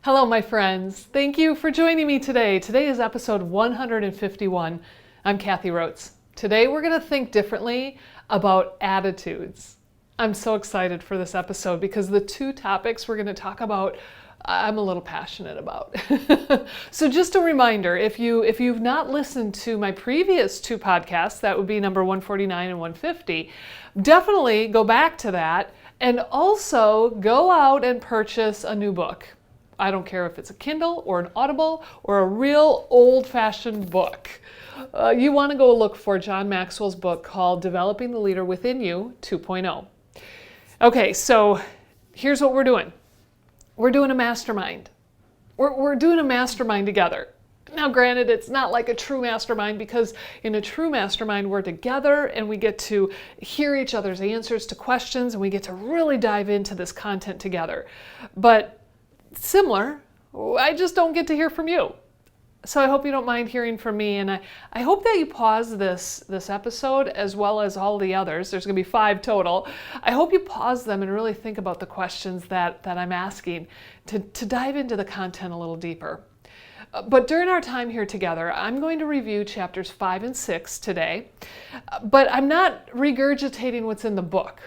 Hello, my friends. Thank you for joining me today. Today is episode 151. I'm Kathy Rotes. Today we're going to think differently about attitudes. I'm so excited for this episode because the two topics we're going to talk about I'm a little passionate about. So just a reminder, if you've not listened to my previous two podcasts, that would be number 149 and 150, definitely go back to that and also go out and purchase a new book. I don't care if it's a Kindle or an Audible or a real old-fashioned book. You want to go look for John Maxwell's book called Developing the Leader Within You 2.0. Okay, so here's what we're doing. We're doing a mastermind. We're doing a mastermind together. Now, granted, it's not like a true mastermind because in a true mastermind, we're together and we get to hear each other's answers to questions and we get to really dive into this content together. But similar, I just don't get to hear from you. So I hope you don't mind hearing from me, and I hope that you pause this episode as well as all the others. There's going to be 5 total. I hope you pause them and really think about the questions that I'm asking to dive into the content a little deeper. But during our time here together, I'm going to review chapters 5 and 6 today, but I'm not regurgitating what's in the book.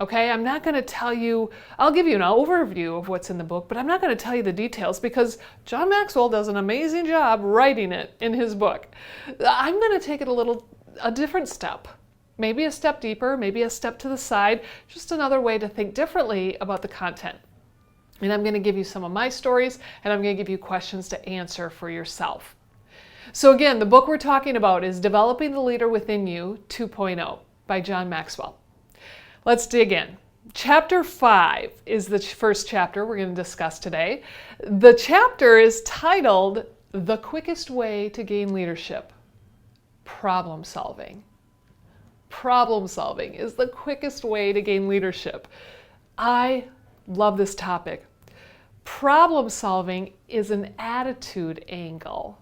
Okay, I'm not going to tell you, I'll give you an overview of what's in the book, but I'm not going to tell you the details because John Maxwell does an amazing job writing it in his book. I'm going to take it a different step, maybe a step deeper, maybe a step to the side, just another way to think differently about the content. And I'm going to give you some of my stories, and I'm going to give you questions to answer for yourself. So again, the book we're talking about is Developing the Leader Within You 2.0 by John Maxwell. Let's dig in. Chapter 5 is the first chapter we're going to discuss today. The chapter is titled, The Quickest Way to Gain Leadership, Problem Solving. Problem solving is the quickest way to gain leadership. I love this topic. Problem solving is an attitude angle.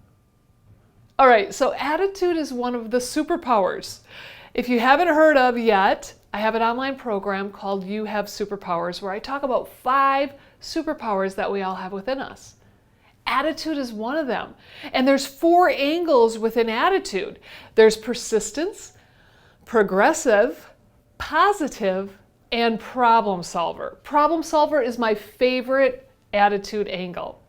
All right, so attitude is one of the superpowers. If you haven't heard of yet, I have an online program called You Have Superpowers where I talk about 5 superpowers that we all have within us. Attitude is one of them. And there's 4 angles within attitude. There's persistence, progressive, positive, and problem solver. Problem solver is my favorite attitude angle.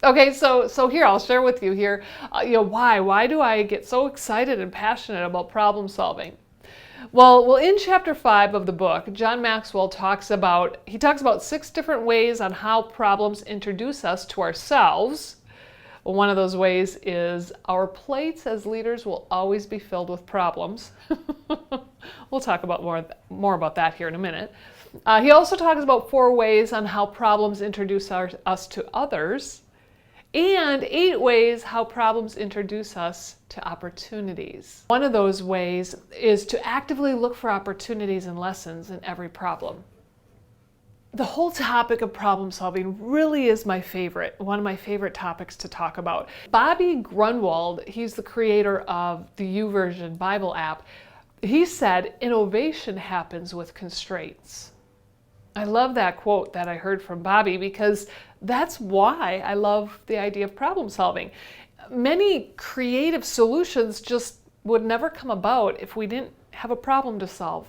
Okay, so here, I'll share with you here, why do I get so excited and passionate about problem solving? Well, in chapter 5 of the book, John Maxwell talks about 6 different ways on how problems introduce us to ourselves. Well, one of those ways is our plates as leaders will always be filled with problems. We'll talk about more about that here in a minute. He also talks about 4 ways on how problems introduce us to others, and 8 ways how problems introduce us to opportunities. One of those ways is to actively look for opportunities and lessons in every problem. The whole topic of problem solving really is one of my favorite topics to talk about. Bobby Grunwald, he's the creator of the YouVersion Bible app, he said, innovation happens with constraints. I love that quote that I heard from Bobby because that's why I love the idea of problem solving. Many creative solutions just would never come about if we didn't have a problem to solve,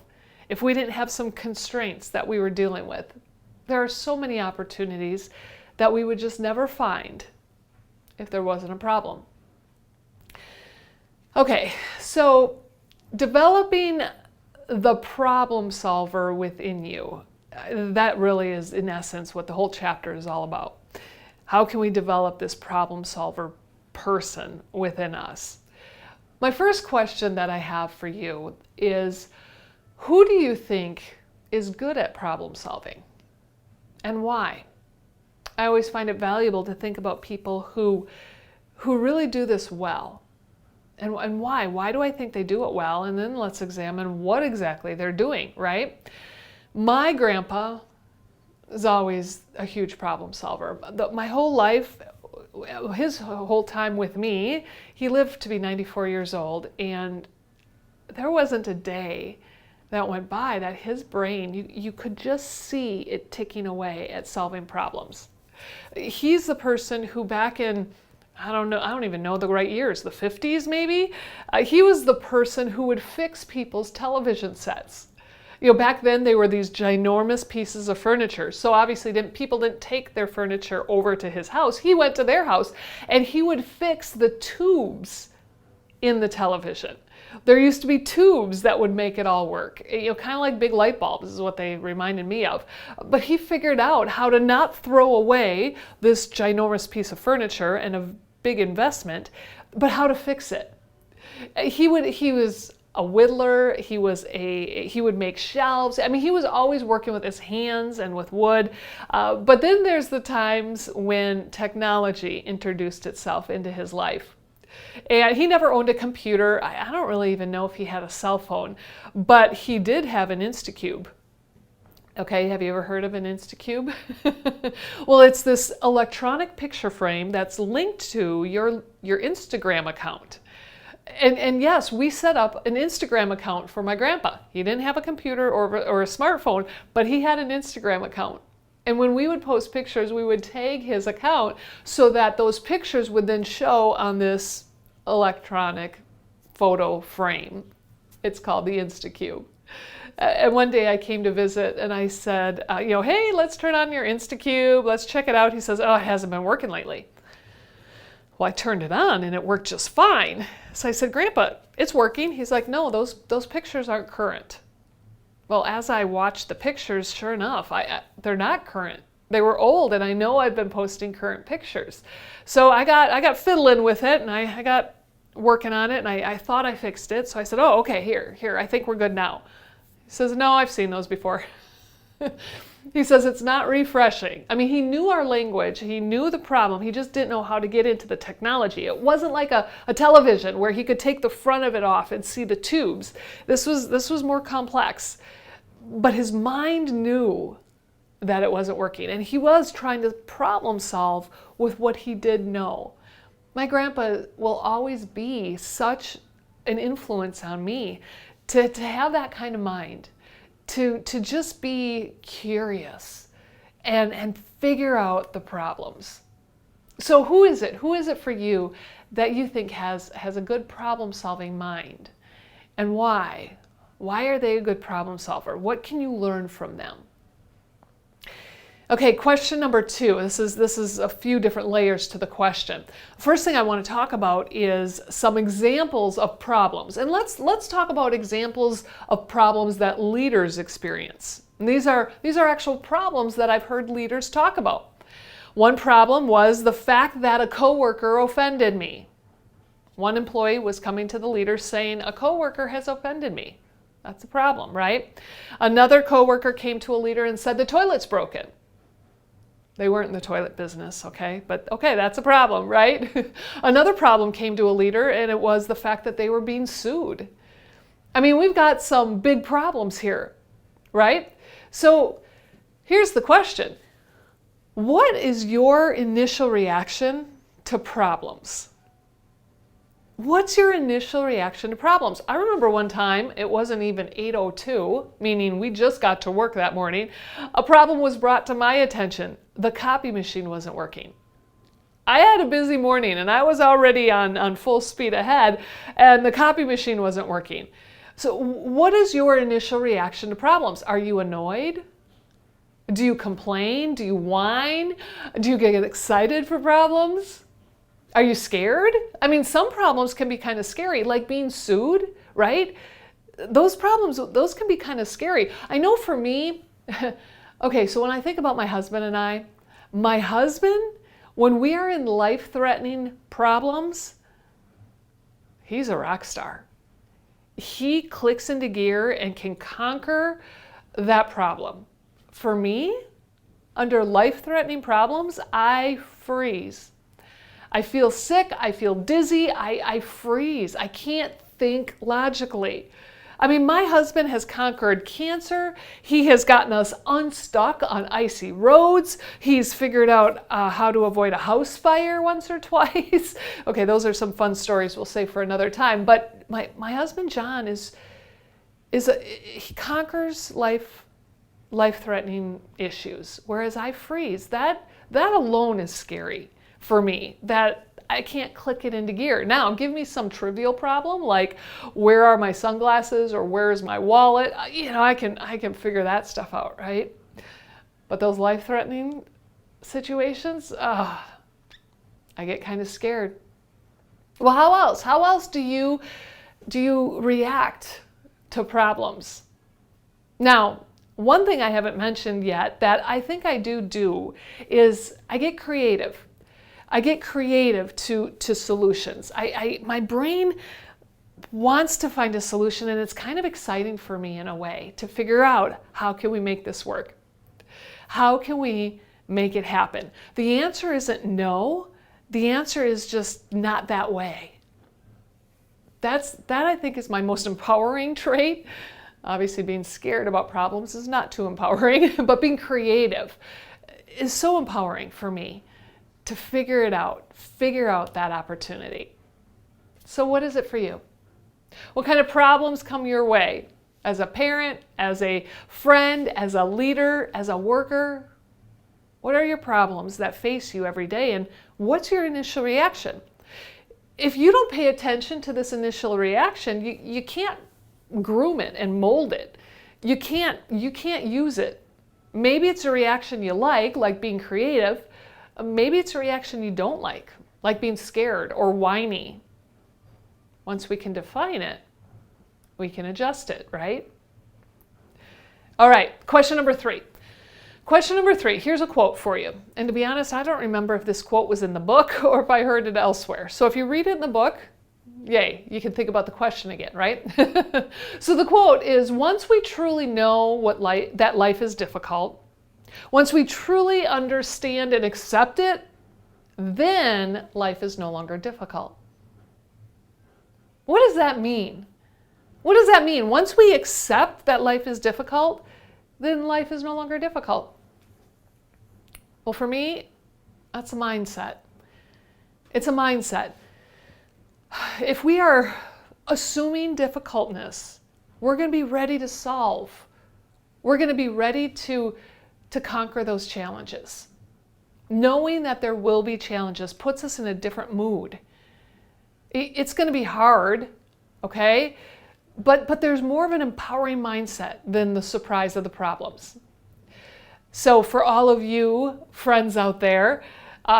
if we didn't have some constraints that we were dealing with. There are so many opportunities that we would just never find if there wasn't a problem. Okay, so developing the problem solver within you. That really is, in essence, what the whole chapter is all about. How can we develop this problem solver person within us? My first question that I have for you is, who do you think is good at problem solving? And why? I always find it valuable to think about people who really do this well. And why? Why do I think they do it well? And then let's examine what exactly they're doing, right? My grandpa is always a huge problem solver. My whole life, his whole time with me, he lived to be 94 years old, and there wasn't a day that went by that his brain, you could just see it ticking away at solving problems. He's the person who back in, I don't even know the right years, the 50s maybe, he was the person who would fix people's television sets. Back then they were these ginormous pieces of furniture. So obviously people didn't take their furniture over to his house. He went to their house and he would fix the tubes in the television. There used to be tubes that would make it all work. Kind of like big light bulbs is what they reminded me of. But he figured out how to not throw away this ginormous piece of furniture and a big investment, but how to fix it. He was a whittler, he would make shelves. I mean, he was always working with his hands and with wood. But then there's the times when technology introduced itself into his life. And he never owned a computer. I don't really even know if he had a cell phone, but he did have an Instacube. Okay, have you ever heard of an Instacube? Well, it's this electronic picture frame that's linked to your Instagram account. And yes, we set up an Instagram account for my grandpa. He didn't have a computer or a smartphone, but he had an Instagram account. And when we would post pictures, we would tag his account so that those pictures would then show on this electronic photo frame. It's called the Instacube. And one day I came to visit and I said, hey, let's turn on your Instacube. Let's check it out. He says, oh, it hasn't been working lately. Well, I turned it on and it worked just fine. So I said, Grandpa, it's working. He's like, no, those pictures aren't current. Well, as I watched the pictures, sure enough, they're not current. They were old, and I know I've been posting current pictures. So I got fiddling with it, and I got working on it, and I thought I fixed it. So I said, oh, okay, here, I think we're good now. He says, no, I've seen those before. He says, it's not refreshing. I mean, he knew our language. He knew the problem. He just didn't know how to get into the technology. It wasn't like a television where he could take the front of it off and see the tubes. This was more complex. But his mind knew that it wasn't working. And he was trying to problem solve with what he did know. My grandpa will always be such an influence on me to have that kind of mind. To just be curious and figure out the problems. So who is it? Who is it for you that you think has a good problem-solving mind? And why? Why are they a good problem solver? What can you learn from them? Okay, question number 2. This is a few different layers to the question. First thing I want to talk about is some examples of problems. And let's talk about examples of problems that leaders experience. And these are actual problems that I've heard leaders talk about. One problem was the fact that a coworker offended me. One employee was coming to the leader saying, a coworker has offended me. That's a problem, right? Another coworker came to a leader and said, the toilet's broken. They weren't in the toilet business, okay? But okay, that's a problem, right? Another problem came to a leader, and it was the fact that they were being sued. I mean, we've got some big problems here, right? So here's the question. What is your initial reaction to problems? What's your initial reaction to problems? I remember one time, it wasn't even 8:02, meaning we just got to work that morning. A problem was brought to my attention. The copy machine wasn't working. I had a busy morning and I was already on full speed ahead and the copy machine wasn't working. So what is your initial reaction to problems? Are you annoyed? Do you complain? Do you whine? Do you get excited for problems? Are you scared? I mean, some problems can be kind of scary, like being sued, right? Those problems, those can be kind of scary. I know for me, okay, so when I think about my husband and I, my husband, when we are in life-threatening problems, he's a rock star. He clicks into gear and can conquer that problem. For me, under life-threatening problems, I freeze. I feel sick, I feel dizzy, I freeze. I can't think logically. I mean, my husband has conquered cancer. He has gotten us unstuck on icy roads. He's figured out how to avoid a house fire once or twice. Okay, those are some fun stories we'll save for another time. But my husband, John, he conquers life-threatening issues, whereas I freeze. That alone is scary for me, that I can't click it into gear. Now, give me some trivial problem like where are my sunglasses or where's my wallet? I can figure that stuff out, right? But those life-threatening situations, I get kind of scared. Well, how else? How else do you react to problems? Now, one thing I haven't mentioned yet that I think I do is I get creative. I get creative to solutions. My brain wants to find a solution, and it's kind of exciting for me in a way to figure out how can we make this work? How can we make it happen? The answer isn't no. The answer is just not that way. That I think is my most empowering trait. Obviously, being scared about problems is not too empowering, but being creative is so empowering for me to figure out that opportunity. So what is it for you? What kind of problems come your way? As a parent, as a friend, as a leader, as a worker? What are your problems that face you every day, and what's your initial reaction? If you don't pay attention to this initial reaction, you can't groom it and mold it. You can't use it. Maybe it's a reaction you like being creative. Maybe it's a reaction you don't like being scared or whiny. Once we can define it, we can adjust it, right? All right, question number 3. Question number 3, here's a quote for you. And to be honest, I don't remember if this quote was in the book or if I heard it elsewhere. So if you read it in the book, yay, you can think about the question again, right? So the quote is, once we truly know that life is difficult, once we truly understand and accept it, then life is no longer difficult. What does that mean? What does that mean? Once we accept that life is difficult, then life is no longer difficult. Well, for me, that's a mindset. It's a mindset. If we are assuming difficultness, we're going to be ready to solve. We're going to be ready to conquer those challenges. Knowing that there will be challenges puts us in a different mood. It's going to be hard, okay? But there's more of an empowering mindset than the surprise of the problems. So for all of you friends out there,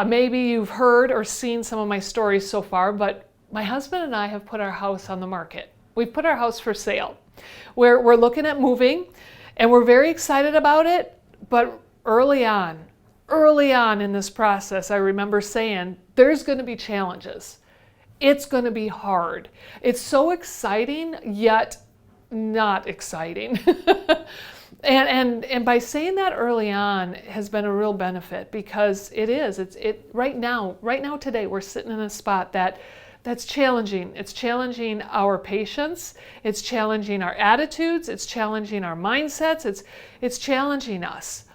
maybe you've heard or seen some of my stories so far, but my husband and I have put our house on the market. We've put our house for sale. We're looking at moving, and we're very excited about it, but early on in this process, I remember saying, there's going to be challenges. It's going to be hard. It's so exciting, yet not exciting. And by saying that early on has been a real benefit, because it is. Right now today, we're sitting in a spot that's challenging. It's challenging our patience. It's challenging our attitudes. It's challenging our mindsets. It's challenging us.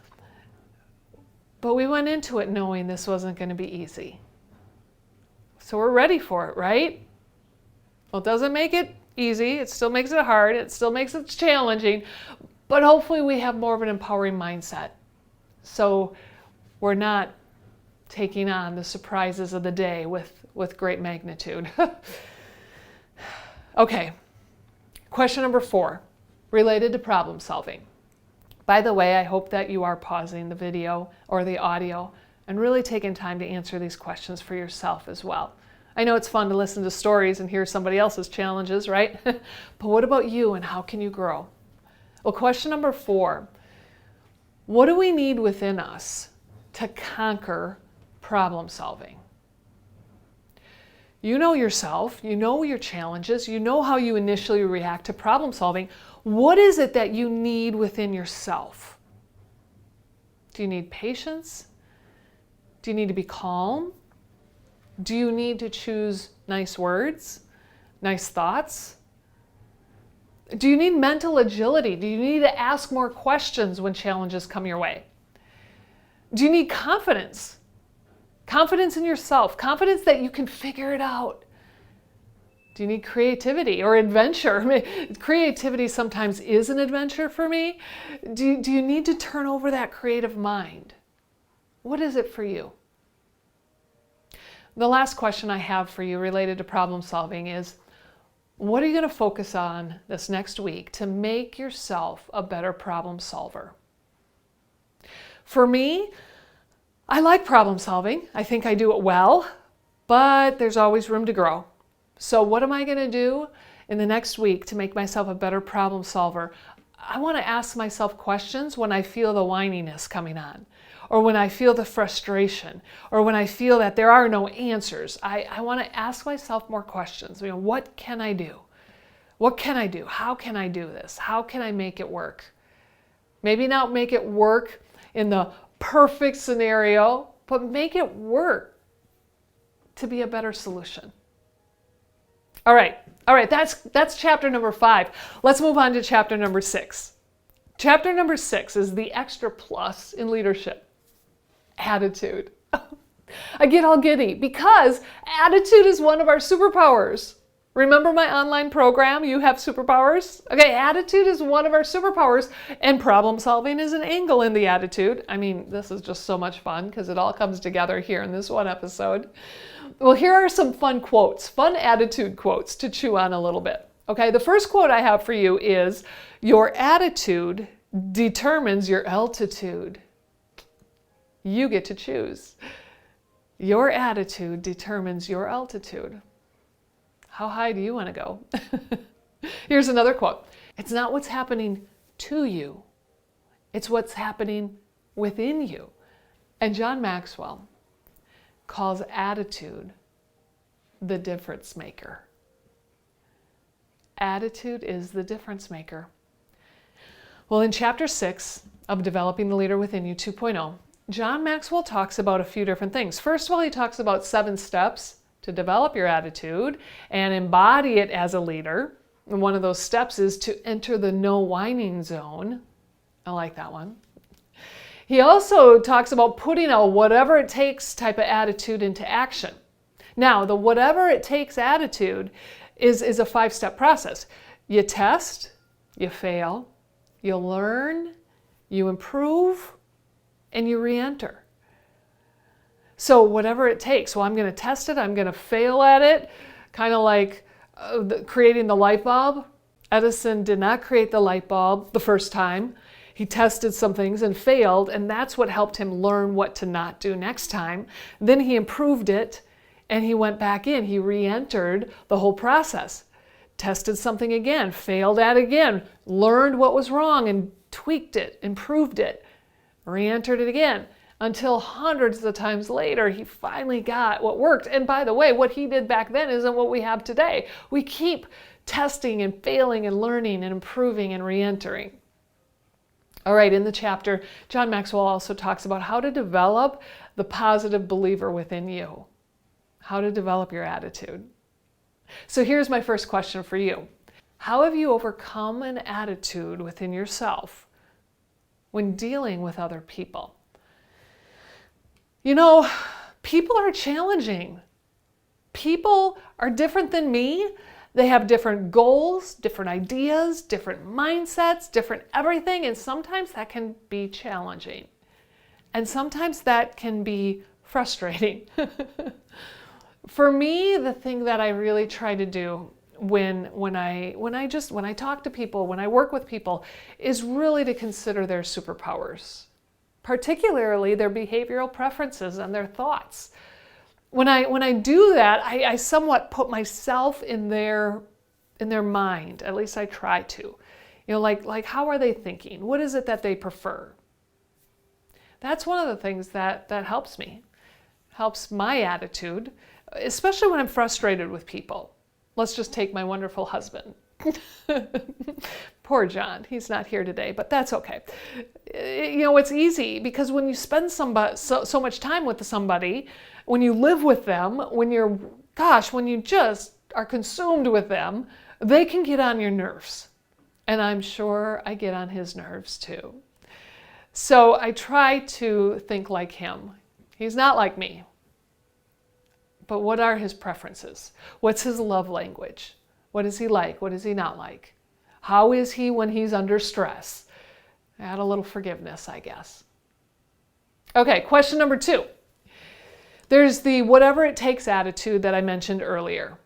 But we went into it knowing this wasn't going to be easy. So we're ready for it, right? Well, it doesn't make it easy. It still makes it hard. It still makes it challenging. But hopefully we have more of an empowering mindset. So we're not taking on the surprises of the day with great magnitude. Okay, question number 4, related to problem solving. By the way, I hope that you are pausing the video or the audio and really taking time to answer these questions for yourself as well. I know it's fun to listen to stories and hear somebody else's challenges, right? But what about you, and how can you grow? Well, question number 4, what do we need within us to conquer problem solving? You know yourself, you know your challenges, you know how you initially react to problem solving. What is it that you need within yourself? Do you need patience? Do you need to be calm? Do you need to choose nice words, nice thoughts? Do you need mental agility? Do you need to ask more questions when challenges come your way? Do you need confidence? Confidence in yourself, confidence that you can figure it out. Do you need creativity or adventure? I mean, creativity sometimes is an adventure for me. Do you need to turn over that creative mind? What is it for you? The last question I have for you related to problem solving is, what are you going to focus on this next week to make yourself a better problem solver? For me, I like problem solving. I think I do it well, but there's always room to grow. So what am I going to do in the next week to make myself a better problem solver? I want to ask myself questions when I feel the whininess coming on, or when I feel the frustration, or when I feel that there are no answers. I want to ask myself more questions. What can I do? What can I do? How can I do this? How can I make it work? Maybe not make it work in the perfect scenario, but make it work to be a better solution. All right, that's chapter number 5. Let's move on to chapter number 6. Chapter number 6 is the extra plus in leadership: attitude. I get all giddy because attitude is one of our superpowers. Remember my online program, You Have Superpowers? Okay, attitude is one of our superpowers, and problem solving is an angle in the attitude. This is just so much fun because it all comes together here in this one episode. Well, here are some fun quotes, fun attitude quotes to chew on a little bit. Okay, the first quote I have for you is, your attitude determines your altitude. You get to choose. Your attitude determines your altitude. How high do you want to go? Here's another quote. It's not what's happening to you. It's what's happening within you. And John Maxwell calls attitude the difference maker. Attitude is the difference maker. Well, in chapter 6 of Developing the Leader Within You 2.0, John Maxwell talks about a few different things. First of all, he talks about 7 steps to develop your attitude and embody it as a leader. And one of those steps is to enter the no whining zone. I like that one. He also talks about putting a whatever it takes type of attitude into action. Now, the whatever it takes attitude is a 5-step process. You test, you fail, you learn, you improve, and you re-enter. So whatever it takes. Well, I'm going to test it. I'm going to fail at it. Kind of like creating the light bulb. Edison did not create the light bulb the first time. He tested some things and failed, and that's what helped him learn what to not do next time. Then he improved it, and he went back in. He re-entered the whole process. Tested something again, failed at it again, learned what was wrong and tweaked it, improved it, re-entered it again. Until hundreds of times later, he finally got what worked. And by the way, what he did back then isn't what we have today. We keep testing and failing and learning and improving and re-entering. All right, in the chapter, John Maxwell also talks about how to develop the positive believer within you, how to develop your attitude. So here's my first question for you. How have you overcome an attitude within yourself when dealing with other people? People are challenging. People are different than me. They have different goals, different ideas, different mindsets, different everything, and sometimes that can be challenging. And sometimes that can be frustrating. For me, the thing that I really try to do when I talk to people, when I work with people, is really to consider their superpowers, particularly their behavioral preferences and their thoughts. When I do that, I somewhat put myself in their mind. At least I try to. Like how are they thinking? What is it that they prefer? That's one of the things that helps me, helps my attitude, especially when I'm frustrated with people. Let's just take my wonderful husband. Poor John, he's not here today, but that's okay. It's easy because when you spend so much time with somebody, when you live with them, when you just are consumed with them, they can get on your nerves. And I'm sure I get on his nerves too. So I try to think like him. He's not like me. But what are his preferences? What's his love language? What is he like? What is he not like? How is he when he's under stress? Add a little forgiveness, I guess. Okay, question number 2. There's the whatever it takes attitude that I mentioned earlier.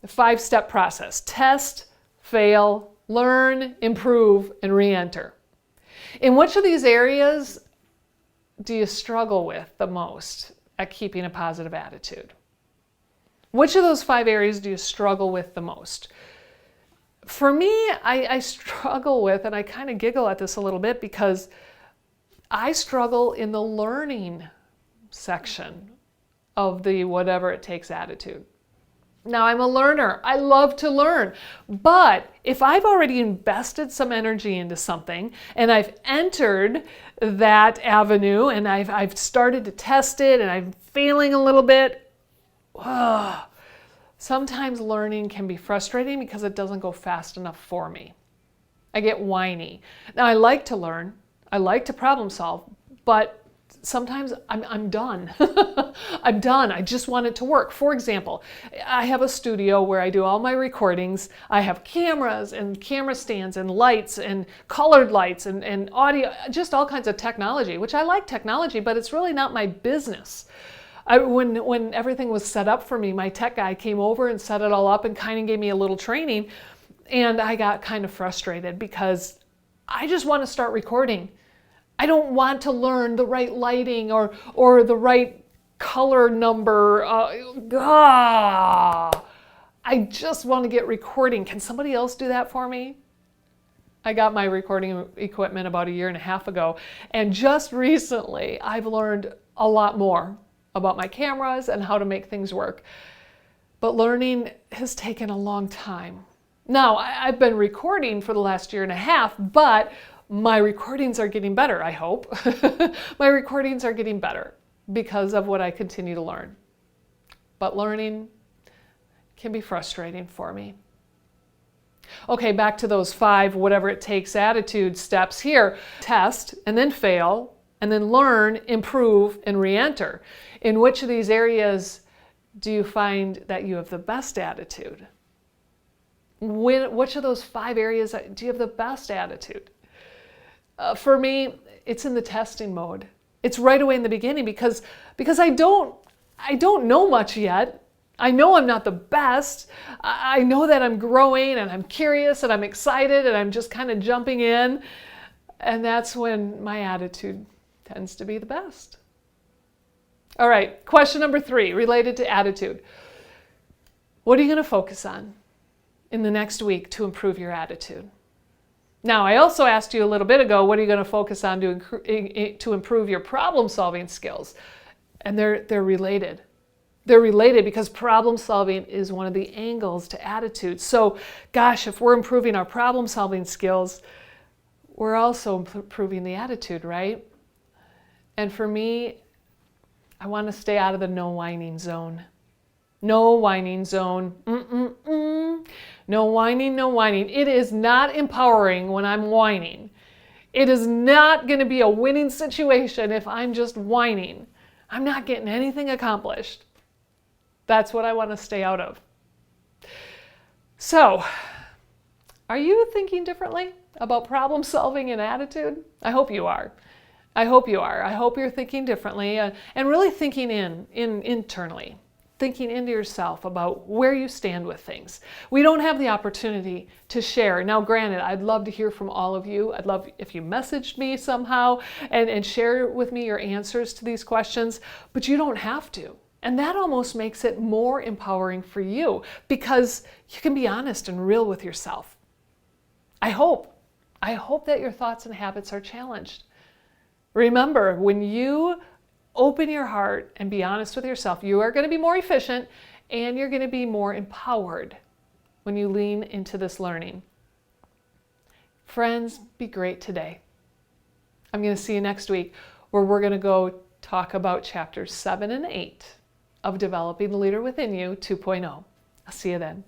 The 5-step process. Test, fail, learn, improve, and re-enter. In which of these areas do you struggle with the most at keeping a positive attitude? Which of those 5 areas do you struggle with the most? For me, I struggle with, and I kind of giggle at this a little bit because I struggle in the learning section of the whatever it takes attitude. Now, I'm a learner. I love to learn. But if I've already invested some energy into something and I've entered that avenue and I've started to test it and I'm failing a little bit, sometimes learning can be frustrating because it doesn't go fast enough for me. I get whiny. Now, I like to learn. I like to problem solve, but sometimes I'm done. I'm done. I just want it to work. For example, I have a studio where I do all my recordings. I have cameras and camera stands and lights and colored lights and audio, just all kinds of technology, which I like technology, but it's really not my business. When everything was set up for me, my tech guy came over and set it all up and kind of gave me a little training, and I got kind of frustrated because I just want to start recording. I don't want to learn the right lighting or the right color number. I just want to get recording. Can somebody else do that for me? I got my recording equipment about 1.5 years ago, and just recently I've learned a lot more about my cameras and how to make things work. But learning has taken a long time. Now, I've been recording for the last 1.5 years, but my recordings are getting better, I hope. My recordings are getting better because of what I continue to learn. But learning can be frustrating for me. Okay, back to those 5 whatever it takes attitude steps here. Test, and then fail, and then learn, improve, and re-enter. In which of these areas do you find that you have the best attitude? Which of those 5 areas do you have the best attitude? For me, it's in the testing mode. It's right away in the beginning because I don't know much yet. I know I'm not the best. I know that I'm growing and I'm curious and I'm excited and I'm just kind of jumping in. And that's when my attitude tends to be the best. All right, question number 3, related to attitude. What are you going to focus on in the next week to improve your attitude? Now, I also asked you a little bit ago, what are you going to focus on to improve your problem-solving skills? And they're related. They're related because problem-solving is one of the angles to attitude. So, gosh, if we're improving our problem-solving skills, we're also improving the attitude, right? And for me, I want to stay out of the no whining zone. No whining zone. No whining, no whining. It is not empowering when I'm whining. It is not going to be a winning situation if I'm just whining. I'm not getting anything accomplished. That's what I want to stay out of. So, are you thinking differently about problem solving and attitude? I hope you are. I hope you are. I hope you're thinking differently and really thinking internally. Thinking into yourself about where you stand with things. We don't have the opportunity to share. Now, granted, I'd love to hear from all of you. I'd love if you messaged me somehow and share with me your answers to these questions, but you don't have to. And that almost makes it more empowering for you because you can be honest and real with yourself. I hope that your thoughts and habits are challenged. Remember, when you open your heart and be honest with yourself, you are going to be more efficient and you're going to be more empowered when you lean into this learning. Friends, be great today. I'm going to see you next week where we're going to go talk about chapters 7 and 8 of Developing the Leader Within You 2.0. I'll see you then.